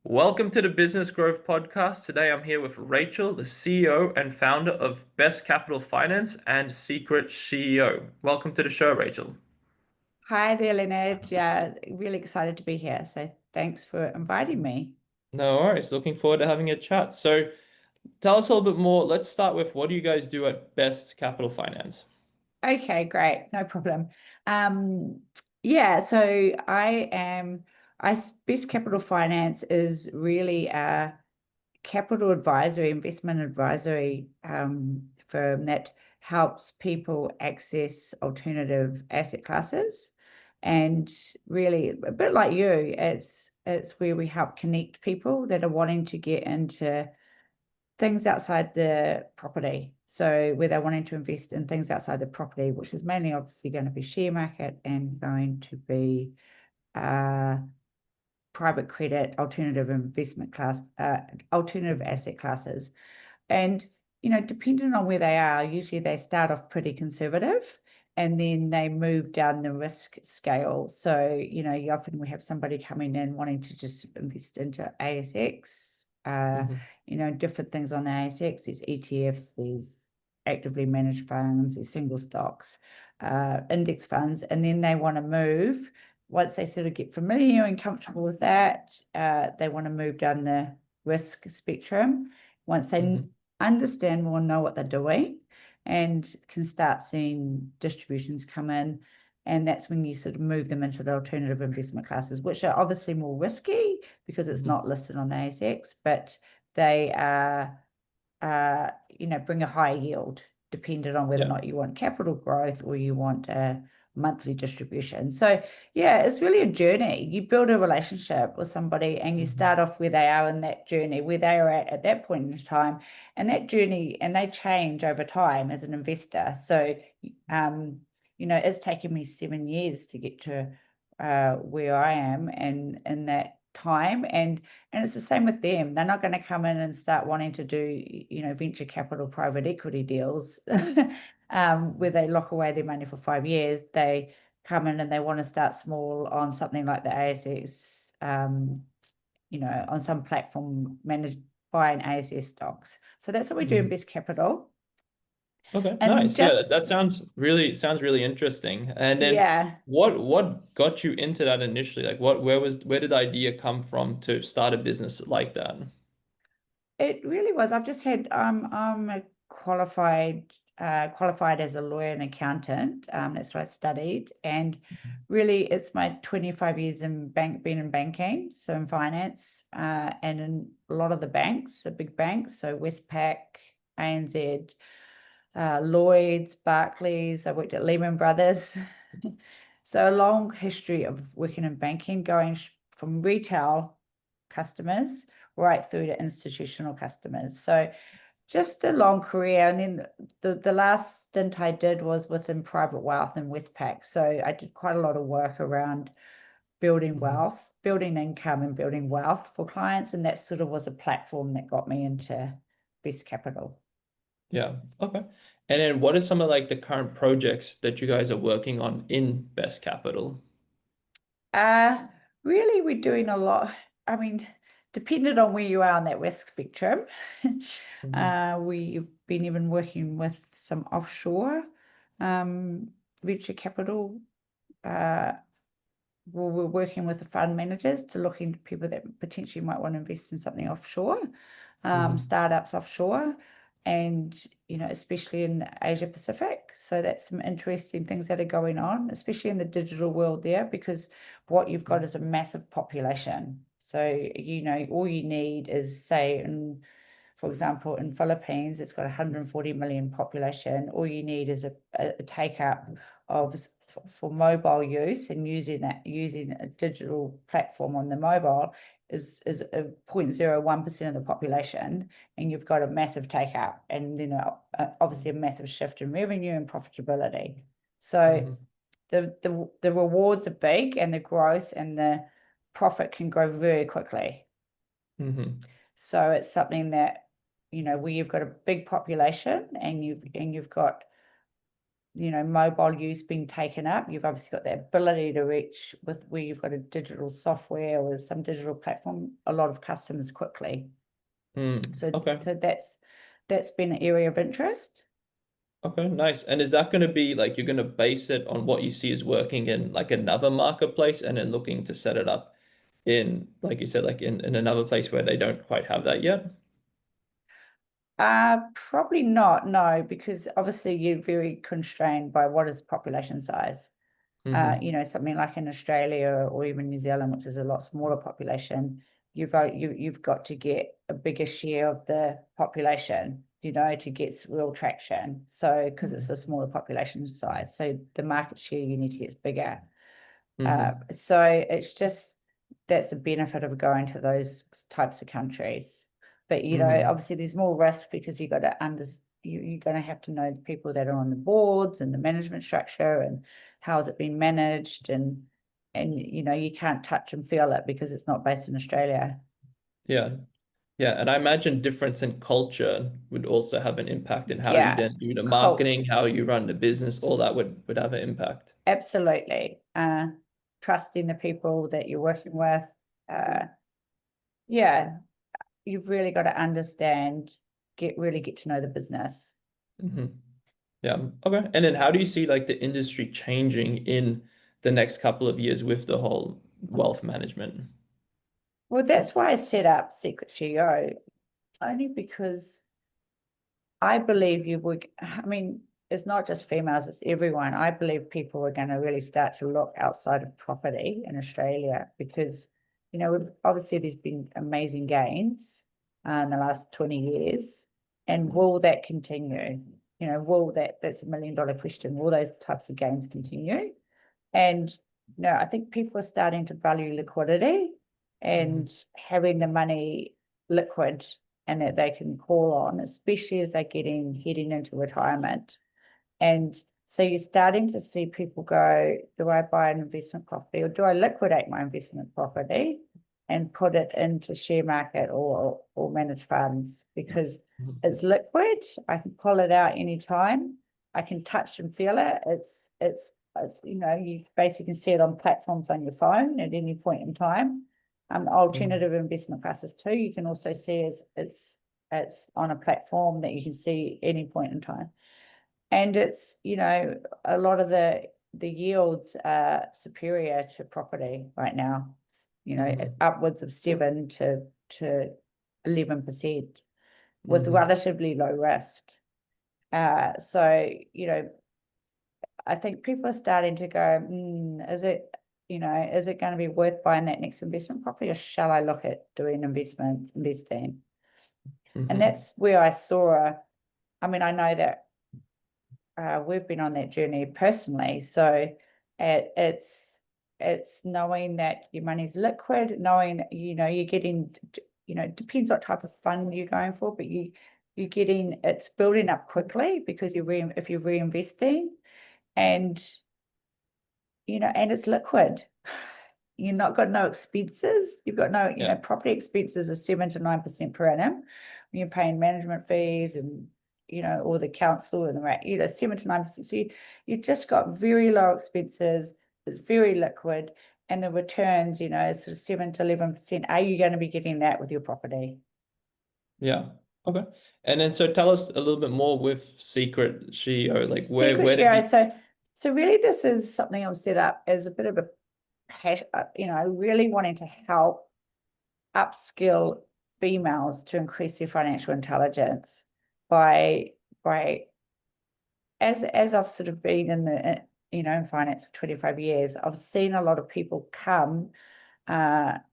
Welcome to the Business Growth Podcast. Today I'm here with Rachel, the CEO and founder of Best Capital Finance and Secret CEO. Welcome to the show, Rachel. Hi there, Leonard. Yeah, really excited to be here. So thanks for inviting me. No worries. Looking forward to having a chat. So tell us a little bit more. Let's start with what do you guys do at Best Capital Finance? Okay, great. No problem. Um, yeah, so Best Capital Finance is really a capital advisory, investment advisory firm that helps people access alternative asset classes. And really, a bit like you, it's where we help connect people that are wanting to get into things outside the property. So where they're wanting to invest in things outside the property, which is mainly obviously going to be share market and going to be uh, private credit, alternative asset classes. And, depending on where they are, usually they start off pretty conservative and then they move down the risk scale. So, you often we have somebody coming in wanting to just invest into ASX, Mm-hmm. different things on the ASX. There's ETFs, there's actively managed funds, there's single stocks, index funds, and then they want to move. Once they sort of get familiar and comfortable with that, they want to move down the risk spectrum. Once they Mm-hmm. understand more, know what they're doing, and can start seeing distributions come in. And that's when you sort of move them into the alternative investment classes, which are obviously more risky because it's Mm-hmm. not listed on the ASX, but they are, bring a high yield, depending on whether or Yeah. not you want capital growth or you want a monthly distribution. So yeah, it's really a journey. You build a relationship with somebody and you Mm-hmm. start off where they are in that journey, where they are at that point in time, and that journey, and they change over time as an investor. So it's taken me 7 years to get to where I am and in that time. And it's the same with them. They're not going to come in and start wanting to do, venture capital private equity deals where they lock away their money for 5 years. They come in and they want to start small on something like the ASX, on some platform managed by an ASX stocks. So that's what we do in Mm-hmm. Best Capital. Okay, And then nice. Yeah, just, that sounds really interesting. And then yeah, what got you into that initially? Like where did the idea come from to start a business like that? it really was. I'm a qualified as a lawyer and accountant. That's what I studied. And really it's my 25 years been in banking, so in finance, and in a lot of the banks, the big banks, so Westpac, ANZ, Lloyd's, Barclays. I worked at Lehman Brothers. So a long history of working in banking, going from retail customers right through to institutional customers. So just a long career. And then the last stint I did was within private wealth in Westpac. So I did quite a lot of work around building Mm-hmm. wealth, building income and building wealth for clients. And that sort of was a platform that got me into Best Capital. Yeah. Okay. And then what are some of like the current projects that you guys are working on in Best Capital? Uh, Really, we're doing a lot. I mean, depending on where you are on that risk spectrum, Hmm. we've been even working with some offshore um, venture capital. Uh, we're working with the fund managers to look into people that potentially might want to invest in something offshore, Hmm. startups offshore, and especially in Asia Pacific. So that's some interesting things that are going on, especially in the digital world there, because what you've got is a massive population. So all you need is, say, for example, in Philippines, it's got 140 million population. All you need is a take up of for mobile use, and using a digital platform on the mobile is a 0.01% of the population, and you've got a massive take up, and obviously a massive shift in revenue and profitability. So Hmm. the rewards are big, and the growth and the profit can grow very quickly. Hmm. So it's something that, where you've got a big population and you've got mobile use being taken up. You've obviously got the ability to reach with where you've got a digital software or some digital platform, a lot of customers quickly. So, Okay. so that's been an area of interest. Okay, nice. And is that going to be like you're going to base it on what you see is working in like another marketplace and then looking to set it up in, like you said, like in another place where they don't quite have that yet? Probably not, no, because obviously you're very constrained by what is population size. Mm-hmm. Something like in Australia or even New Zealand, which is a lot smaller population, you've got to get a bigger share of the population, to get real traction. So because it's a smaller population size, so the market share you need to get is bigger. Mm-hmm. So it's just that's the benefit of going to those types of countries. But Mm-hmm. obviously there's more risk because you've got to you're going to have to know the people that are on the boards and the management structure and how has it been managed and you can't touch and feel it because it's not based in Australia. Yeah. Yeah. And I imagine difference in culture would also have an impact in how you Yeah, then do the cult marketing, how you run the business, all that would have an impact. absolutely. Trusting the people that you're working with. Uh, yeah, you've really got to understand, really get to know the business. Mm-hmm. Yeah. Okay. And then how do you see like the industry changing in the next couple of years with the whole wealth management? Well, that's why I set up Secret CEO, only because I believe you would, I mean, it's not just females, it's everyone. I believe people are going to really start to look outside of property in Australia because, obviously there's been amazing gains in the last 20 years. And will that continue? That's $1 million question. Will those types of gains continue? And no, I think people are starting to value liquidity Mhm. and having the money liquid and that they can call on, especially as they're heading into retirement. And so you're starting to see people go, do I buy an investment property or do I liquidate my investment property and put it into share market or managed funds because Mhm. it's liquid. I can pull it out anytime. I can touch and feel it. You basically can see it on platforms on your phone at any point in time. Mhm. Alternative investment classes too. You can also see it's on a platform that you can see any point in time. And it's, a lot of the yields are superior to property right now, Mhm. upwards of 7 to 11% with Mhm. relatively low risk. So, I think people are starting to go, is it going to be worth buying that next investment property or shall I look at doing investing? And Mhm. that's where I saw, I mean, I know that we've been on that journey personally. So it's knowing that your money's liquid, knowing that you're getting, it depends what type of fund you're going for, but you're getting it's building up quickly because if you're reinvesting and and it's liquid. You're not got no expenses. You've got no, Yeah. property expenses are 7 to 9% per annum. You're paying management fees and all the council and the 7 to 9%. So you just got very low expenses. It's very liquid, and the returns, is sort of 7 to 11%. Are you going to be getting that with your property? Yeah. Okay. And then so tell us a little bit more with Secret CEO, like Secret where did share. you So really, this is something I've set up as a bit of a really wanting to help upskill females to increase their financial intelligence by by as I've sort of been in the in finance for 25 years, I've seen a lot of people come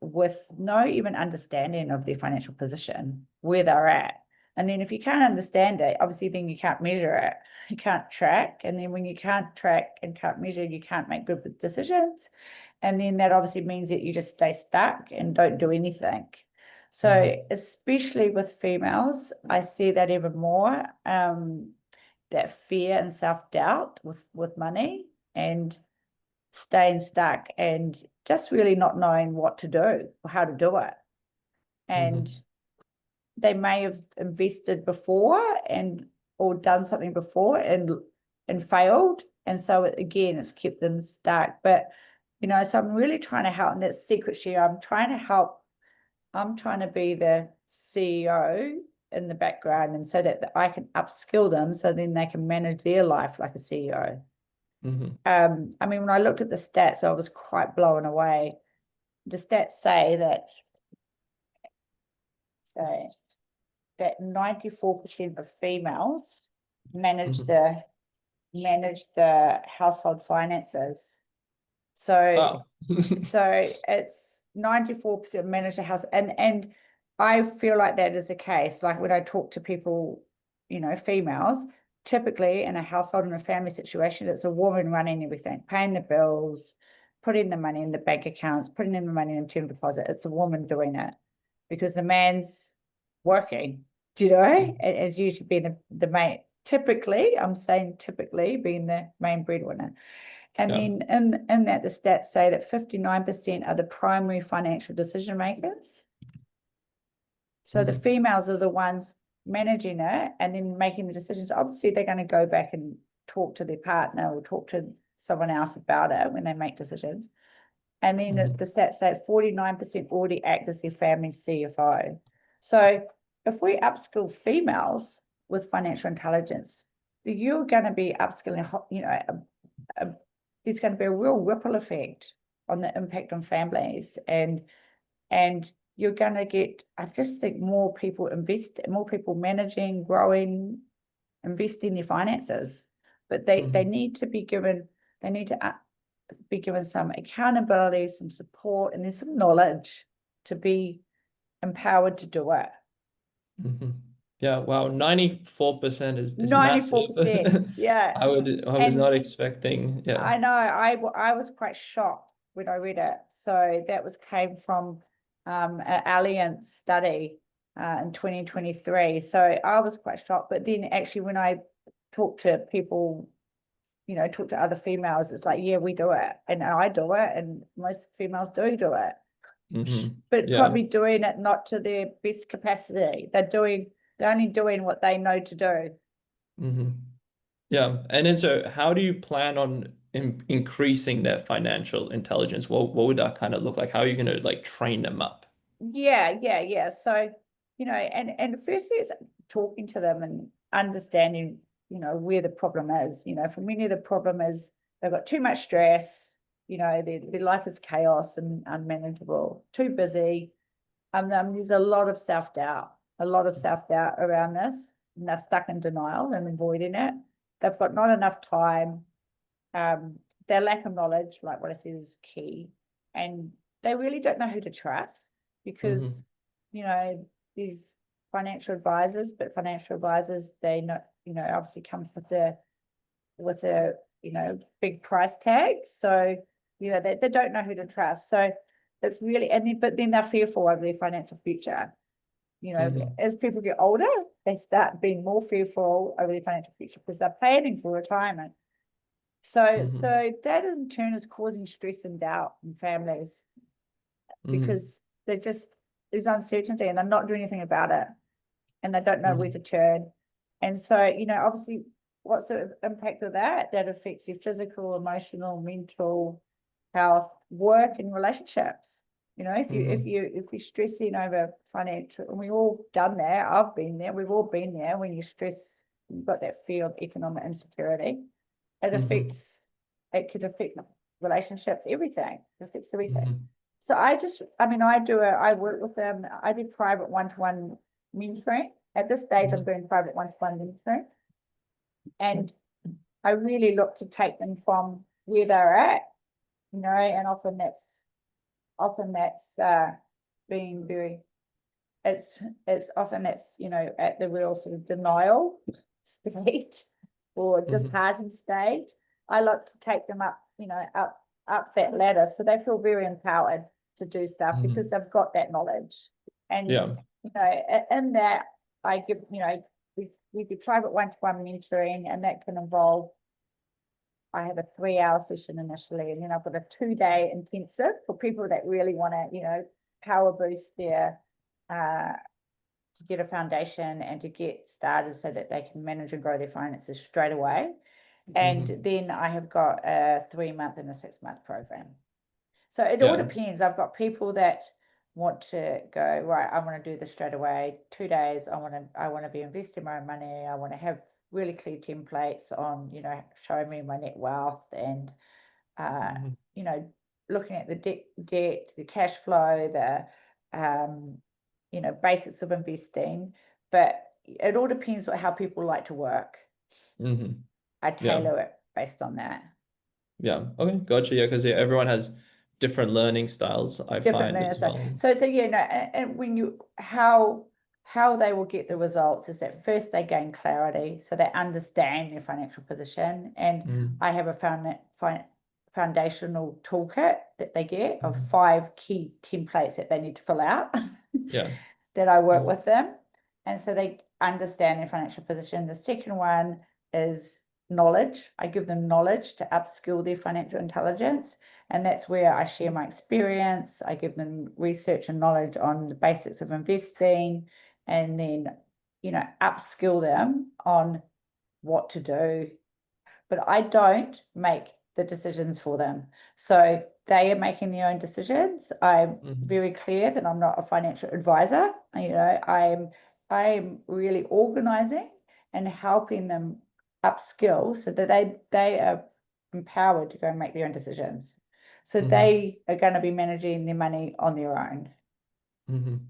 with no even understanding of their financial position, where they're at. And then if you can't understand it, obviously then you can't measure it, you can't track. And then when you can't track and can't measure, you can't make good decisions. And then that obviously means that you just stay stuck and don't do anything. So Mhm. especially with females, I see that even more, that fear and self-doubt with money and staying stuck and just really not knowing what to do or how to do it. And Mhm. they may have invested before and or done something before and and failed. And so again, it's kept them stuck. But, so I'm really trying to help in that secret share. I'm trying to be the CEO in the background, and so that I can upskill them so then they can manage their life like a CEO. I mean, when I looked at the stats, I was quite blown away. The stats say that 94% of females manage the household finances. So Wow. so it's 94% manage the house, and I feel like that is the case. Like when I talk to people, females, typically in a household and a family situation, it's a woman running everything, paying the bills, putting the money in the bank accounts, putting in the money in term deposit. It's a woman doing it because the man's working. Do you know? It's usually being the main. Typically, I'm saying typically being the main breadwinner. And Yeah. then in that, the stats say that 59% are the primary financial decision makers. So the females are the ones managing it and then making the decisions. Obviously, they're going to go back and talk to their partner or talk to someone else about it when they make decisions. And then the stats say 49% already act as their family's CFO. So if we upskill females with financial intelligence, you're going to be upskilling, there's going to be a real ripple effect on the impact on families, and you're going to get, I just think, more people managing, growing, investing their finances, but they need to be given some accountability, some support, and there's some knowledge to be empowered to do it. Yeah, wow, 94% is massive. 94%, yeah. I was And not expecting, yeah. I know, I was quite shocked when I read it. So that came from an Allianz study in 2023. So I was quite shocked. But then actually when I talk to people, talk to other females, it's like, yeah, we do it. And I do it. And most females do it. But Yeah. probably doing it not to their best capacity. They're only doing what they know to do. Yeah. And then so how do you plan on increasing their financial intelligence? What would that kind of look like? How are you going to like train them up? Yeah. So, and firstly it's talking to them and understanding, where the problem is. For many, the problem is they've got too much stress, their life is chaos and unmanageable, too busy. There's a lot of self-doubt around this, and they're stuck in denial and avoiding it. They've got not enough time. Their lack of knowledge, like what I said, is key. And they really don't know who to trust because, these financial advisors, they know, obviously come with a big price tag. So, they don't know who to trust. So it's really, but then they're fearful over their financial future. As people get older, they start being more fearful over their financial future because they're planning for retirement. So that in turn is causing stress and doubt in families because there's uncertainty and they're not doing anything about it and they don't know where to turn. And so, obviously, what's the impact of that? That affects your physical, emotional, mental health, work, and relationships. If you're stressing over financial, and we've all done that. I've been there. We've all been there. When you stress, you've got that fear of economic insecurity. It could affect relationships, everything. It affects everything. So I work with them. I do private one-to-one mentoring. At this stage, I'm doing private one-to-one mentoring. And I really look to take them from where they're at, and often that's being very, it's often that's, at the real sort of denial state or disheartened state. I look to take them up, up that ladder so they feel very empowered to do stuff because they've got that knowledge. And, in that I give, we do private one-to-one mentoring, and that can involve, I have a 3-hour session initially, and then I've got a 2-day intensive for people that really want to, power boost their, to get a foundation and to get started so that they can manage and grow their finances straight away. And Hmm. then I have got a 3 month and a 6 month program. So it all Yeah. depends. I've got people that want to go, right, I want to do this straight away, 2 days. I want to be investing my own money. I want to have really clear templates on, showing me my net wealth and uh, Hmm. you know, looking at the debt, the cash flow, the basics of investing. But it all depends on how people like to work. Hmm. I Yeah. tailor it based on that. Yeah. Okay. Gotcha. Yeah. Because everyone has different learning styles, I Different find learner as stuff. well. So yeah, no, and when you how they will get the results is that first they gain clarity, so they understand their financial position. And Mm. I have a foundational toolkit that they get of Mhm. 5 key templates that they need to fill out Yeah. that I work Mhm. with them. And so they understand their financial position. The second one is knowledge. I give them knowledge to upskill their financial intelligence. And that's where I share my experience. I give them research and knowledge on the basics of investing, and then, upskill them on what to do. But I don't make the decisions for them. So they are making their own decisions. I'm Mhm. very clear that I'm not a financial advisor. I'm really organizing and helping them upskill so that they are empowered to go and make their own decisions. So Mhm. they are going to be managing their money on their own. Mhm.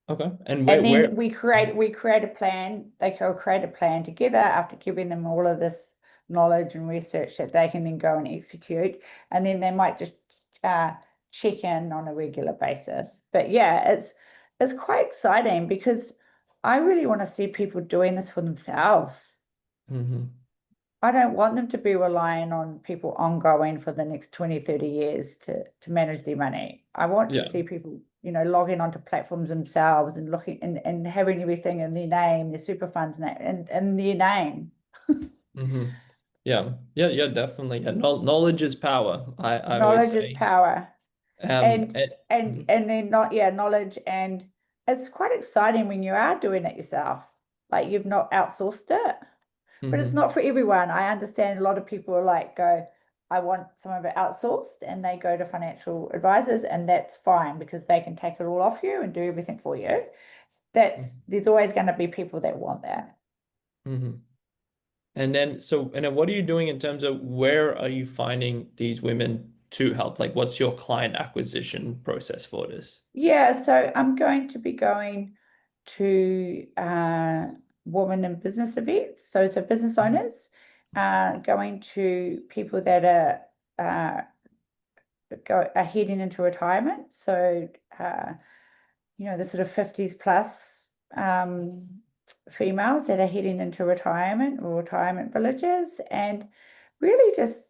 Okay. And And where? then we create a plan. They can create a plan together after giving them all of this knowledge and research that they can then go and execute. And then they might just uh, check in on a regular basis. But yeah, it's quite exciting because I really want to see people doing this for themselves. Mhm. I don't want them to be relying on people ongoing for the next 20, 30 years to manage their money. I want to Yeah. see people, logging onto platforms themselves and looking and having everything in their name, their super funds name and their name. Mhm. Yeah. Yeah. Yeah. Definitely. Yeah. Knowledge is power. I always Knowledge is say. power. Um. And And, and mhm. and then not yeah, knowledge, and it's quite exciting when you are doing it yourself. Like you've not outsourced it. But it's Mhm. not for everyone. I understand a lot of people are like, I want some of it outsourced, and they go to financial advisors, and that's fine because they can take it all off you and do everything for you. There's always going to be people that want that. Mhm. And then what are you doing in terms of where are you finding these women to help? Like, what's your client acquisition process for this? Yeah, so I'm going to be going to women in business events. So business Mhm. owners, going to people that uh, are heading into retirement. So the sort of 50s plus um, females that are heading into retirement or retirement villages, and really just,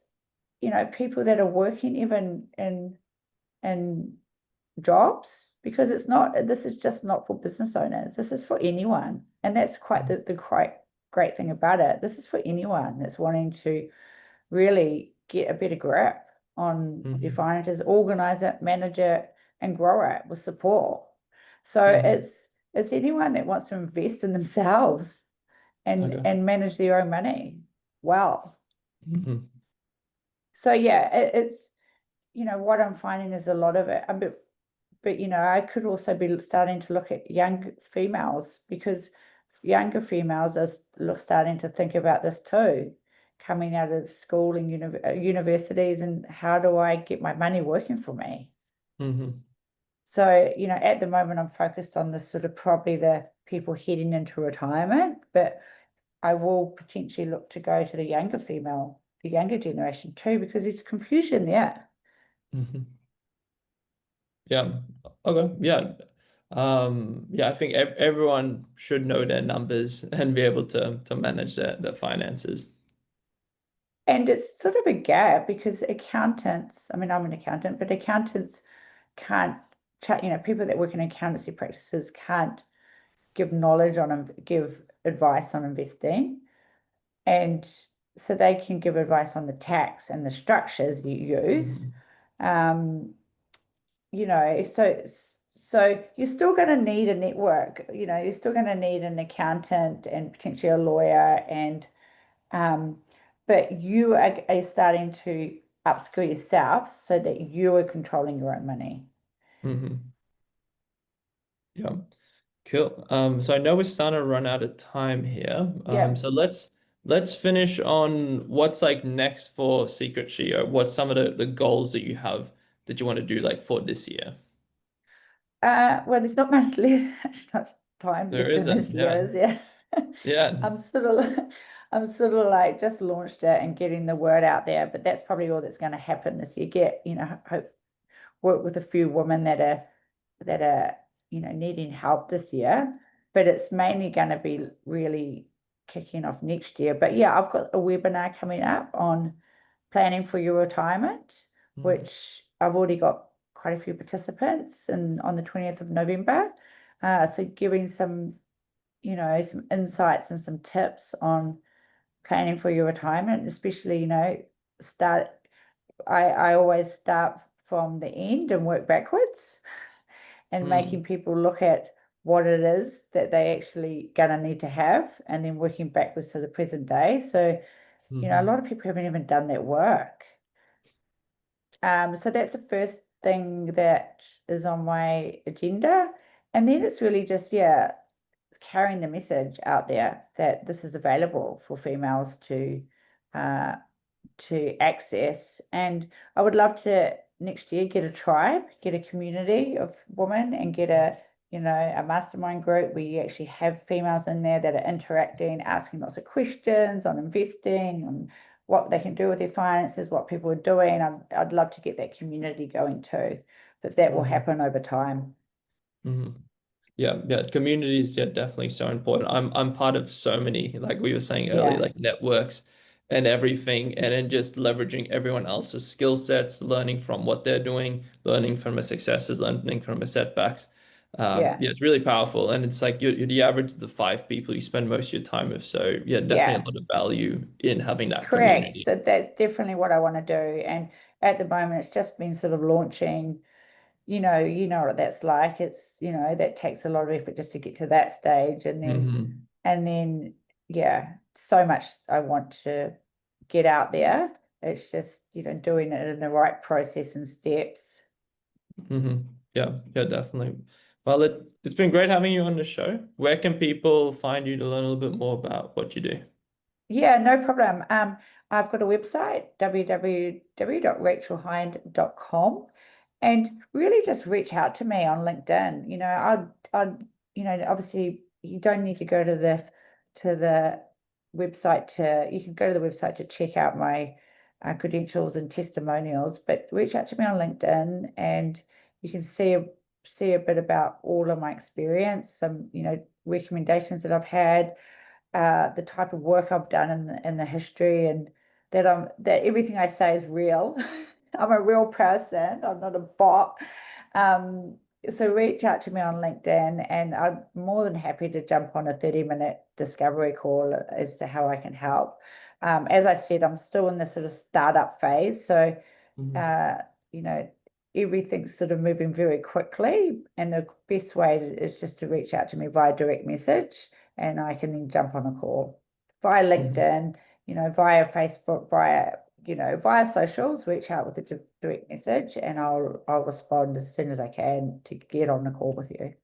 people that are working even in jobs, because this is just not for business owners. This is for anyone. And that's quite the quite great thing about it. This is for anyone that's wanting to really get a better grip on their Mhm. finances, organize it, manage it, and grow it with support. So Mhm. it's anyone that wants to invest in themselves and Okay. and manage their own money well. Mhm. So yeah, it's what I'm finding is a lot of it. But I could also be starting to look at young females, because younger females are starting to think about this too, coming out of school and universities, and how do I get my money working for me? Mhm. So, at the moment I'm focused on this sort of probably the people heading into retirement, but I will potentially look to go to the younger generation too, because there's confusion there. Mhm. Yeah. Okay. Yeah. Yeah, I think everyone should know their numbers and be able to manage their finances. And it's sort of a gap because accountants, I mean, I'm an accountant, but accountants can't, people that work in accountancy practices can't give knowledge on, give advice on investing. And so they can give advice on the tax and the structures you use. Mhm. Um, so you're still going to need a network, you're still going to need an accountant and potentially a lawyer and um, but you are starting to upskill yourself so that you are controlling your own money. Hmm. Yeah. Cool. So I know we're starting to run out of time here. Yeah. So let's finish on what's like next for Secret Shio. What's some of the goals that you have that you want to do like for this year? Well, there's not much left, not time There left in this isn't. year, Yeah. is there? Yeah. I'm sort of, I'm sort of like just launched it and getting the word out there, but that's probably all that's going to happen this year. Hope work with a few women that are needing help this year, but it's mainly going to be really kicking off next year. But yeah, I've got a webinar coming up on planning for your retirement, Mhm. which I've already got quite a few participants, and on the 20th of November. So giving some insights and some tips on planning for your retirement, especially, start I always start from the end and work backwards and Mm. making people look at what it is that they actually gonna need to have and then working backwards to the present day. So, a Mhm. lot of people haven't even done that work. So that's the first thing that is on my agenda. And then it's really just, yeah, carrying the message out there that this is available for females uh, to access. And I would love to next year get a tribe, get a community of women, and get a mastermind group where you actually have females in there that are interacting, asking lots of questions on investing, on what they can do with their finances, what people are doing. I'd love to get that community going too, but that will Mhm. happen over time. Mhm. Yeah, yeah, communities, yeah, definitely so important. I'm part of so many, like we were saying earlier, Yeah, like networks and everything, and then just leveraging everyone else's skill sets, learning from what they're doing, learning from their successes, learning from their setbacks. yeah, Yeah, it's really powerful, and it's like you're the average of the five people you spend most of your time with. So yeah, definitely a yeah. lot of value in having that Correct. community. So that's definitely what I want to do. And at the moment, it's just been sort of launching. You know what that's like. That takes a lot of effort just to get to that stage. Hmm. And then, yeah, so much I want to get out there. It's just, doing it in the right process and steps. Hmm. Yeah, yeah, definitely. Well, it's been great having you on the show. Where can people find you to learn a little bit more about what you do? Yeah, no problem. I've got a website, www.rachelhind.com, and really just reach out to me on LinkedIn. Obviously you don't need to go to the website you can go to the website to check out my credentials and testimonials, but reach out to me on LinkedIn and you can see a bit about all of my experience, some, recommendations that I've had, the type of work I've done in the history, and that everything I say is real. I'm a real person. I'm not a bot. Um, so reach out to me on LinkedIn, and I'm more than happy to jump on a 30-minute discovery call as to how I can help. As I said, I'm still in this sort of startup phase, so Mhm. uh, you know, everything's sort of moving very quickly. And the best way is just to reach out to me via direct message and I can then jump on a call via Mhm. LinkedIn, via Facebook, via socials, reach out with a direct message and I'll respond as soon as I can to get on the call with you.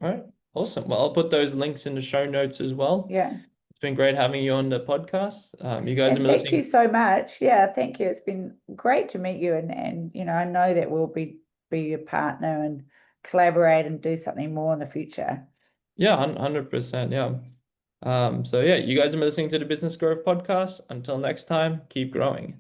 All right. Awesome. Well, I'll put those links in the show notes as well. Yeah. It's been great having you on the podcast. You guys have And been thank you listening. so much. Yeah, thank you. It's been great to meet you and I know that we'll be your partner and collaborate and do something more in the future. Yeah, 100%. Yeah. So yeah, you guys have been listening to the Business Growth Podcast. Until next time, keep growing.